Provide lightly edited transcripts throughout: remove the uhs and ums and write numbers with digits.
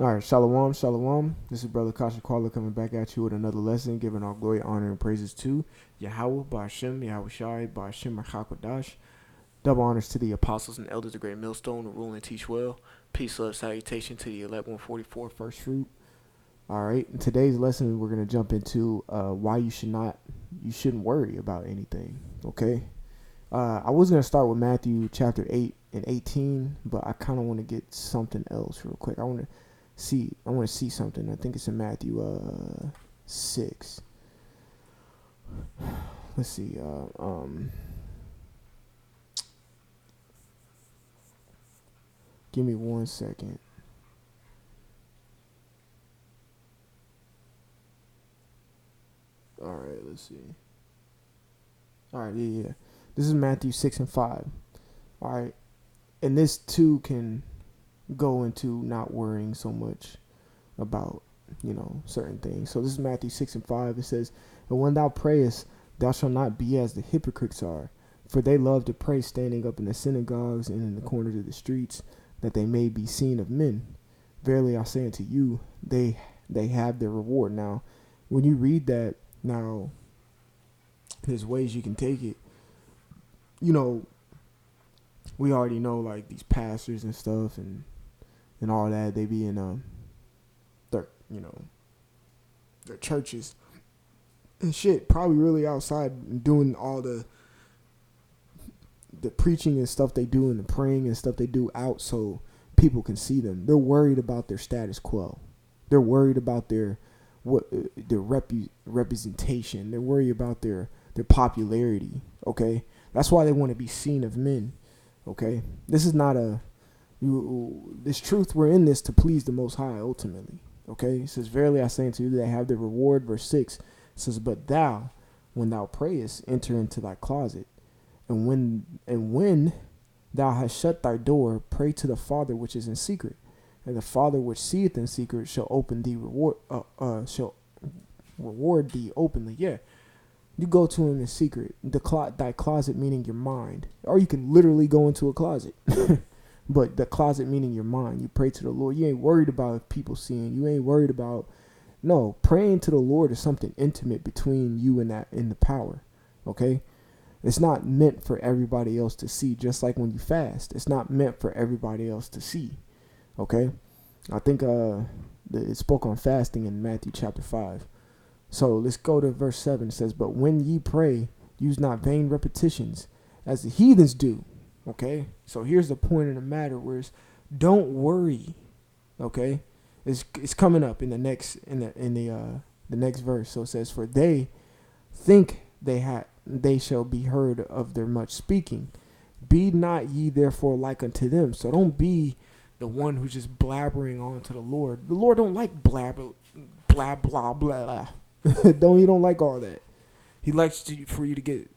All right, shalom, shalom. This is Brother Kasha Kwala coming back at you with another lesson, giving all glory, honor, and praises to Yahweh, Ba'ashem, Yahweh Shai, Ba'ashem, Hakodash. Double honors to the apostles and elders, the great millstone, who rule and teach well. Peace, love, salutation to the elect 144 first fruit. All right, in today's lesson, we're gonna jump into why you shouldn't worry about anything. Okay, I was gonna start with Matthew chapter 8 and 18, but I kind of want to get something else real quick. I want to see something. I think it's in Matthew 6. Let's see. Give me 1 second. All right, let's see. All right, yeah. This is Matthew 6 and 5. All right, and this too can go into not worrying so much about certain things. So this is Matthew 6 and 5. It says, "And when thou prayest, thou shalt not be as the hypocrites are, for they love to pray standing up in the synagogues and in the corners of the streets, that they may be seen of men. Verily I say unto you, they have their reward." Now, when you read that, now there's ways you can take it. We already know, like, these pastors and stuff and all that, they be in their their churches and shit, probably really outside doing all the preaching and stuff they do and the praying and stuff they do out so people can see them. They're worried about their status quo. They're worried about their representation. They're worried about their popularity. Okay, that's why they want to be seen of men. Okay, this is not this truth. We're in this to please the Most High ultimately. Okay, it says, "Verily I say unto you, they have their reward." Verse 6 says, "But thou, when thou prayest, enter into thy closet, and when thou hast shut thy door, pray to the Father which is in secret, and the Father which seeth in secret shall shall reward thee openly." Yeah, you go to him in secret. Thy closet meaning your mind, or you can literally go into a closet. But the closet meaning your mind. You pray to the Lord. You ain't worried about people seeing. You ain't worried about. No, praying to the Lord is something intimate between you and the power. Okay, it's not meant for everybody else to see. Just like when you fast, it's not meant for everybody else to see. Okay, I think it spoke on fasting in Matthew chapter 5. So let's go to verse 7. It says, "But when ye pray, use not vain repetitions, as the heathens do." Okay, so here's the point of the matter, where it's, don't worry. Okay, it's coming up in the next the next verse. So it says, "For they think they shall be heard of their much speaking. Be not ye therefore like unto them." So don't be the one who's just blabbering on to the Lord. The Lord don't like blah blah blah blah. He don't like all that. He likes for you to get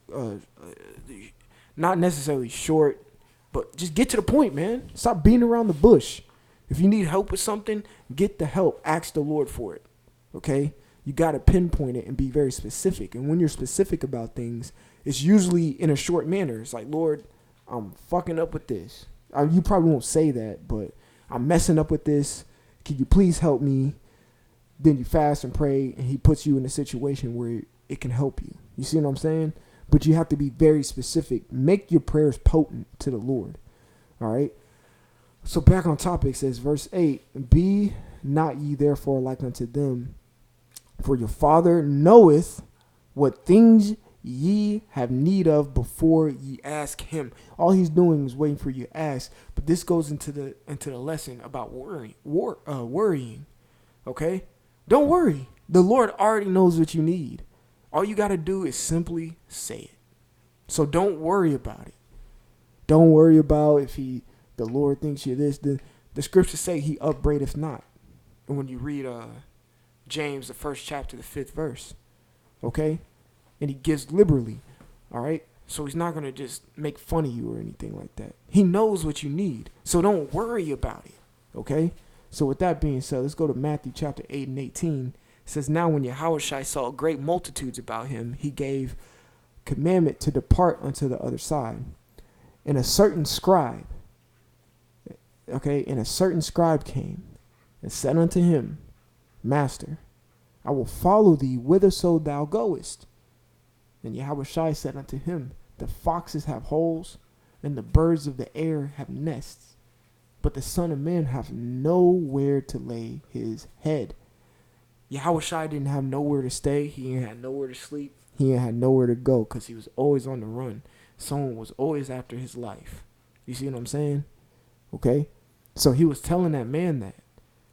not necessarily short, but just get to the point, man. Stop beating around the bush. If you need help with something, get the help. Ask the Lord for it. Okay? You got to pinpoint it and be very specific. And when you're specific about things, it's usually in a short manner. It's like, "Lord, I'm fucking up with this." You probably won't say that, but "I'm messing up with this. Can you please help me?" Then you fast and pray, and he puts you in a situation where it can help you. You see what I'm saying? But you have to be very specific. Make your prayers potent to the Lord. All right? So back on topic, says verse 8, "Be not ye therefore like unto them, for your Father knoweth what things ye have need of before ye ask him." All he's doing is waiting for you to ask. But this goes into the lesson about worrying. Okay? Don't worry. The Lord already knows what you need. All you got to do is simply say it. So don't worry about it. Don't worry about if the Lord thinks you're this. The scriptures say he upbraideth not. And when you read James, the 1st chapter, the 5th verse, okay? And he gives liberally, all right? So he's not going to just make fun of you or anything like that. He knows what you need. So don't worry about it, okay? So with that being said, let's go to Matthew chapter 8 and 18. It says, "Now when Yahushua saw great multitudes about him, he gave commandment to depart unto the other side. And a certain scribe came and said unto him, Master, I will follow thee whitherso thou goest. And Yahushua said unto him, The foxes have holes, and the birds of the air have nests, but the Son of Man hath nowhere to lay his head. Yahushua didn't have nowhere to stay. He ain't had nowhere to sleep. He ain't had nowhere to go because he was always on the run. Someone was always after his life. You see what I'm saying? Okay? So he was telling that man that.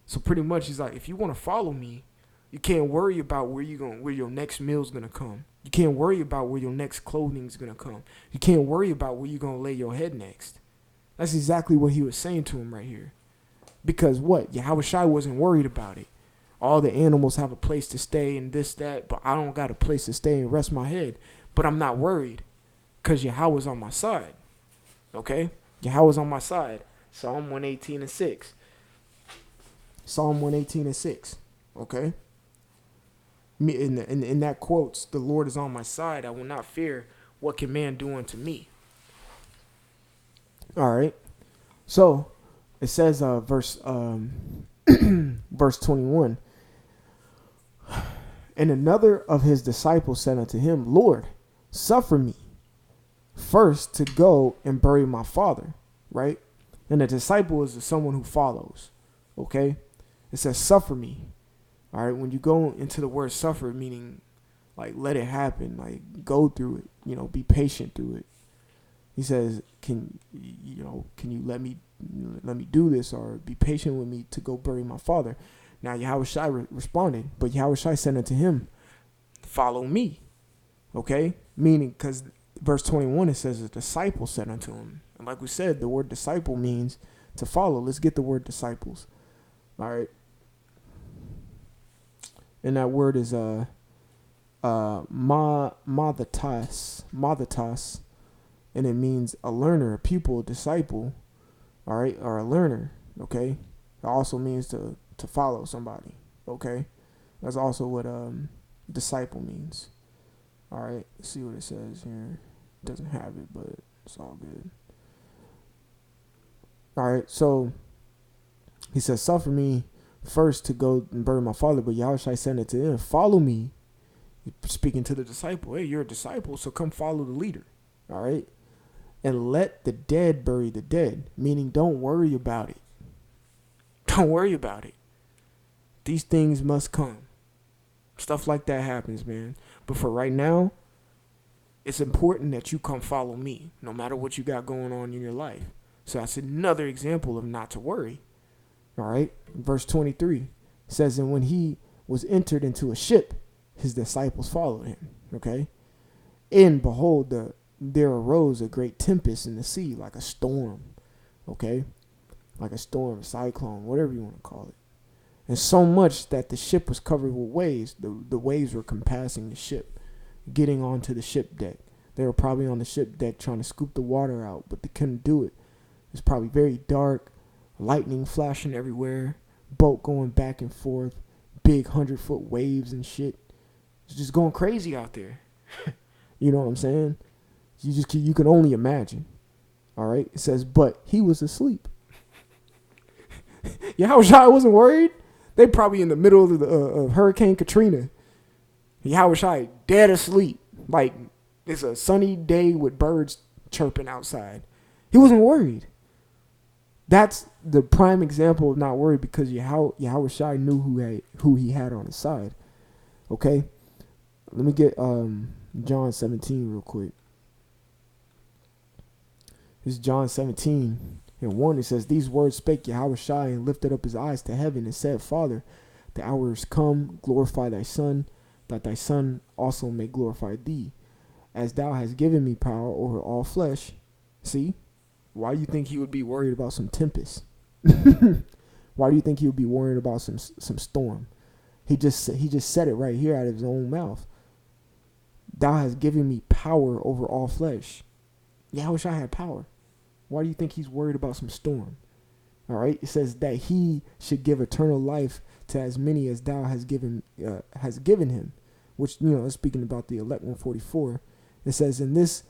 So pretty much he's like, if you want to follow me, you can't worry about where your next meal's gonna come. You can't worry about where your next clothing's gonna come. You can't worry about where you're gonna lay your head next. That's exactly what he was saying to him right here. Because what? Yahushua wasn't worried about it. All the animals have a place to stay and this, that, but I don't got a place to stay and rest my head. But I'm not worried because Yahweh's on my side. Okay? Yahweh's on my side. Psalm 118:6. Psalm 118:6. Okay? In that quotes, the Lord is on my side. I will not fear what can man do unto me. All right. So it says verse 21. And another of his disciples said unto him, Lord, suffer me first to go and bury my father. Right? And a disciple is someone who follows. Okay? It says suffer me. All right, when you go into the word suffer, meaning like let it happen, like go through it, be patient through it. He says, can you let me do this or be patient with me to go bury my father? Now Yahushua responded, but Yahushua said unto him, follow me. Okay, meaning because verse 21 it says a disciple said unto him, and like we said, the word disciple means to follow. Let's get the word disciples. All right. And that word is mathatas, and it means a learner, a pupil, a disciple, all right, or a learner, okay? It also means to follow somebody, okay? That's also what disciple means. All right, let's see what it says here. It doesn't have it, but it's all good. All right, so he says, suffer me first to go and bury my father, but Yahushua said it to him, follow me. Speaking to the disciple, hey, you're a disciple, so come follow the leader. All right. And let the dead bury the dead, meaning don't worry about it. Don't worry about it. These things must come. Stuff like that happens, man. But for right now, it's important that you come follow me, no matter what you got going on in your life. So that's another example of not to worry. All right. Verse 23 says, and when he was entered into a ship, his disciples followed him. Okay. And behold, there arose a great tempest in the sea, like a storm. Okay. Like a storm, a cyclone, whatever you want to call it. And so much that the ship was covered with waves. The waves were compassing the ship, getting onto the ship deck. They were probably on the ship deck trying to scoop the water out, but they couldn't do it. It's probably very dark. Lightning flashing everywhere, boat going back and forth, big 100-foot waves and shit. It's just going crazy out there. You know what I'm saying? You can only imagine. All right. It says, but he was asleep. Yahushua wasn't worried. They probably in the middle of Hurricane Katrina. Yahushua dead asleep. Like it's a sunny day with birds chirping outside. He wasn't worried. That's the prime example of not worried because Yahushua knew who he had on his side. Okay? Let me get John 17 real quick. This is John 17 and 1. It says, these words spake Yahushua and lifted up his eyes to heaven and said, Father, the hour is come, glorify thy Son, that thy Son also may glorify thee, as thou hast given me power over all flesh. See? Why do you think he would be worried about some tempest? Why do you think he would be worried about some storm? He just said it right here out of his own mouth. Thou hast given me power over all flesh. Yahushua had power. Why do you think he's worried about some storm? All right. It says that he should give eternal life to as many as thou has given him, which, speaking about the elect 144, it says, and this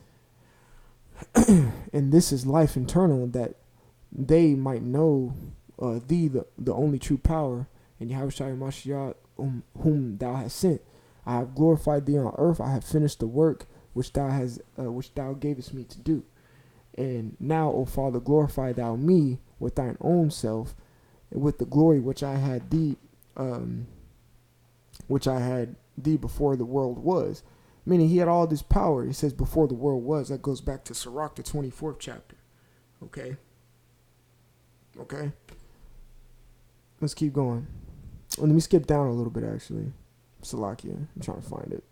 is life eternal, that they might know thee, the only true power, and Yahushua Mashiach, whom thou hast sent. I have glorified thee on earth. I have finished the work which thou gavest me to do. And now, O Father, glorify thou me with thine own self, and with the glory which I had thee before the world was. Meaning he had all this power. He says before the world was. That goes back to Sirach, the 24th chapter. Okay. Let's keep going. Well, let me skip down a little bit, actually. Salakia. I'm trying to find it.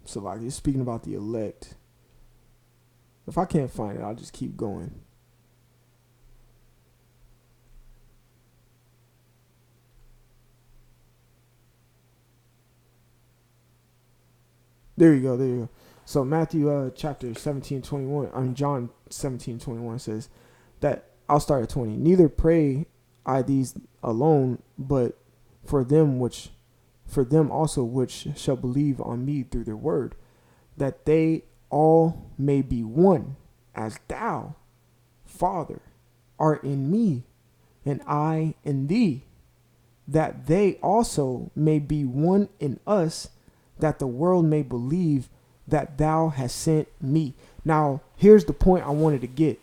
Salakia. Speaking about the elect. If I can't find it, I'll just keep going. There you go. So Matthew chapter 17:21, John 17:21 says that, I'll start at 20. Neither pray I these alone, but for them also which shall believe on me through their word, that they all may be one, as thou, Father, art in me, and I in thee, that they also may be one in us, that the world may believe that thou hast sent me. Now, here's the point I wanted to get.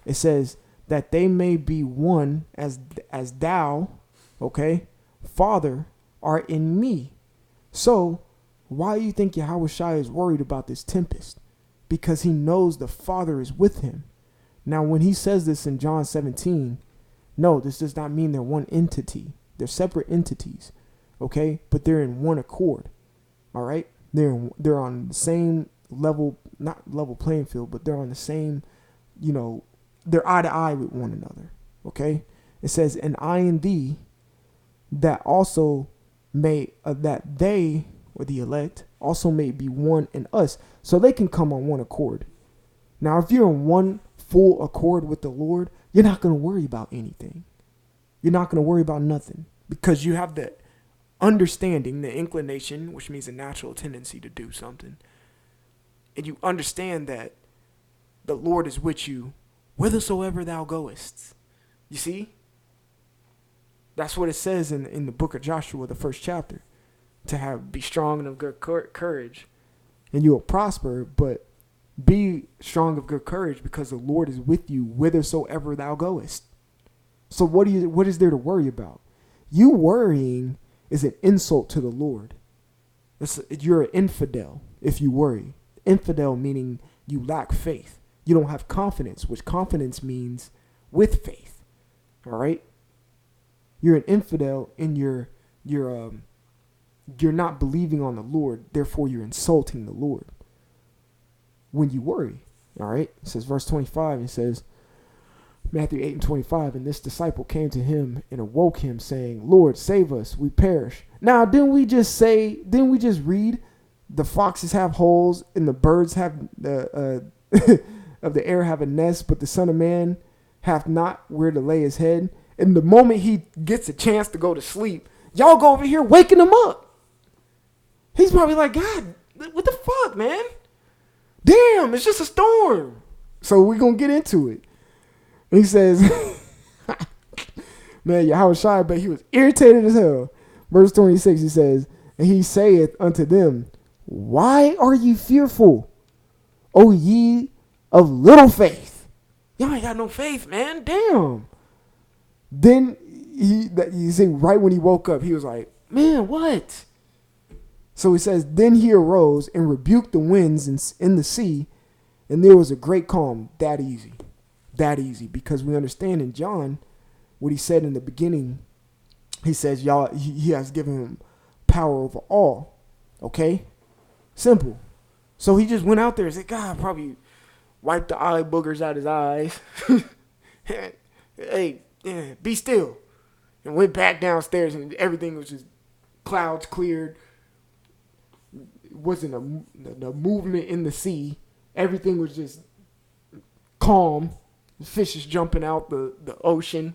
It says that they may be one as thou, okay, Father, art in me. So, why do you think Yahushua is worried about this tempest? Because he knows the Father is with him. Now, when he says this in John 17, no, this does not mean they're one entity. They're separate entities, okay, but they're in one accord. All right, they're on the same level, not level playing field, but they're on the same, they're eye to eye with one another. Okay, it says, and I and thee, that also may that they, or the elect, also may be one in us, so they can come on one accord. Now, if you're in one full accord with the Lord, you're not going to worry about anything. You're not going to worry about nothing, because you have the understanding, the inclination, which means a natural tendency to do something. And you understand that the Lord is with you whithersoever thou goest. You see? That's what it says in the book of Joshua, the first chapter. To be strong and of good courage, and you will prosper, but be strong of good courage, because the Lord is with you whithersoever thou goest. So what is there to worry about? You worrying is an insult to the Lord. You're an infidel if you worry. Infidel meaning you lack faith. You don't have confidence, which confidence means with faith. All right? You're an infidel and you're not believing on the Lord, therefore you're insulting the Lord when you worry. All right? It says verse 25, it says, Matthew 8:25, and this disciple came to him and awoke him, saying, Lord, save us, we perish. Now, didn't we just read the foxes have holes and the birds have of the air have a nest, but the Son of Man hath not where to lay his head? And the moment he gets a chance to go to sleep, y'all go over here waking him up. He's probably like, God, what the fuck, man? Damn, it's just a storm. So we're going to get into it. He says, man, Yahushua, but he was irritated as hell. Verse 26, he says, and he saith unto them, why are ye fearful, O ye of little faith? Y'all ain't got no faith, man. Damn. Then you see, right when he woke up, he was like, man, what? So he says, then he arose and rebuked the winds in the sea, and there was a great calm. That easy, because we understand in John what he said in the beginning. He says, y'all, he has given him power over all. Okay, simple. So he just went out there and said, God, probably wiped the eye boogers out his eyes. Hey, yeah, be still. And went back downstairs, and everything was just clouds cleared. It wasn't a movement in the sea. Everything was just calm. The fish is jumping out the ocean.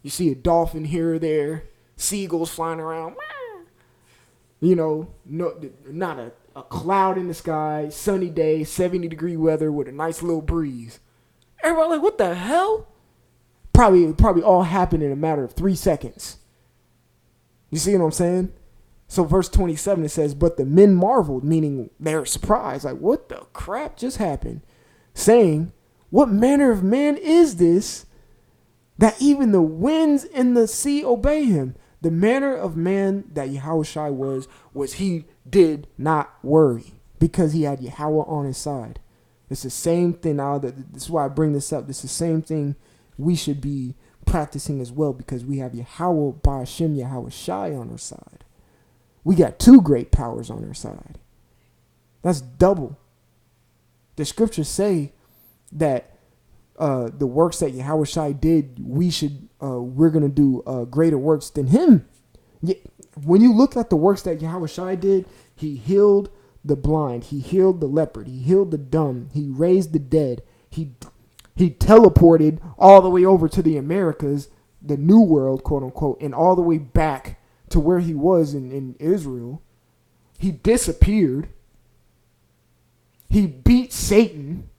You see a dolphin here or there. Seagulls flying around. No, not a cloud in the sky, sunny day, 70-degree weather with a nice little breeze. Everybody like, what the hell? Probably all happened in a matter of 3 seconds. You see what I'm saying? So verse 27, it says, but the men marveled, meaning they're surprised. Like, what the crap just happened? Saying, what manner of man is this that even the winds and the sea obey him? The manner of man that Yahushua was he did not worry because he had Yahweh on his side. It's the same thing now. This is why I bring this up. It's the same thing we should be practicing as well because we have Yahweh Ba'ashem Yahushua on our side. We got 2 great powers on our side. That's double. The scriptures say that the works that Yahushua did, we're gonna do greater works than him. When you look at the works that Yahushua did, he healed the blind, he healed the leopard, he healed the dumb, he raised the dead, he teleported all the way over to the Americas, the New World, quote unquote, and all the way back to where he was in Israel. He disappeared. He beat Satan.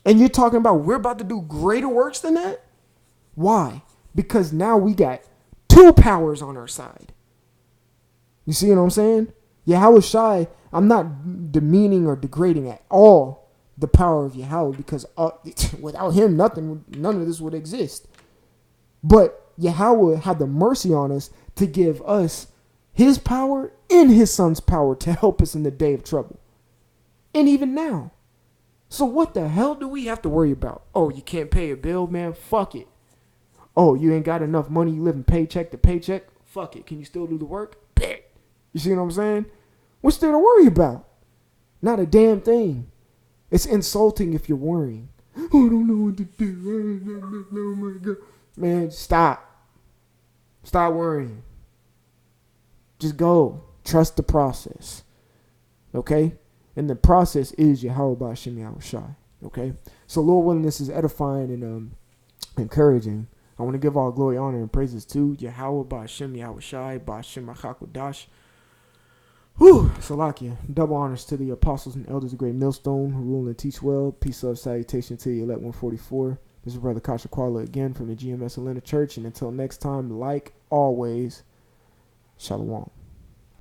And you're talking about we're about to do greater works than that? Why? Because now we got 2 powers on our side. You see what I'm saying? Yahushua, I'm not demeaning or degrading at all the power of Yahweh because without him, none of this would exist. But Yahweh had the mercy on us to give us his power and his son's power to help us in the day of trouble. And even now. So what the hell do we have to worry about? Oh, you can't pay a bill, man? Fuck it. Oh, you ain't got enough money, you living paycheck to paycheck? Fuck it. Can you still do the work? Bet. You see what I'm saying? What's there to worry about? Not a damn thing. It's insulting if you're worrying. Oh, I don't know what to do. Oh my God. Man, stop. Stop worrying. Just go. Trust the process. Okay? And the process is Yahweh Ba'ashem Yahushua. Okay? So Lord willing, this is edifying and encouraging. I want to give all glory, honor, and praises to Yahweh Ba'ashem Yahushua, Ba'ashem HaChakodash. Whew, Salakia. Double honors to the apostles and elders of Great Millstone who rule and teach well. Peace, love, salutation to the elect 144. This is Brother Kasha Kwala again from the GMS Atlanta Church. And until next time, like always, Shalom.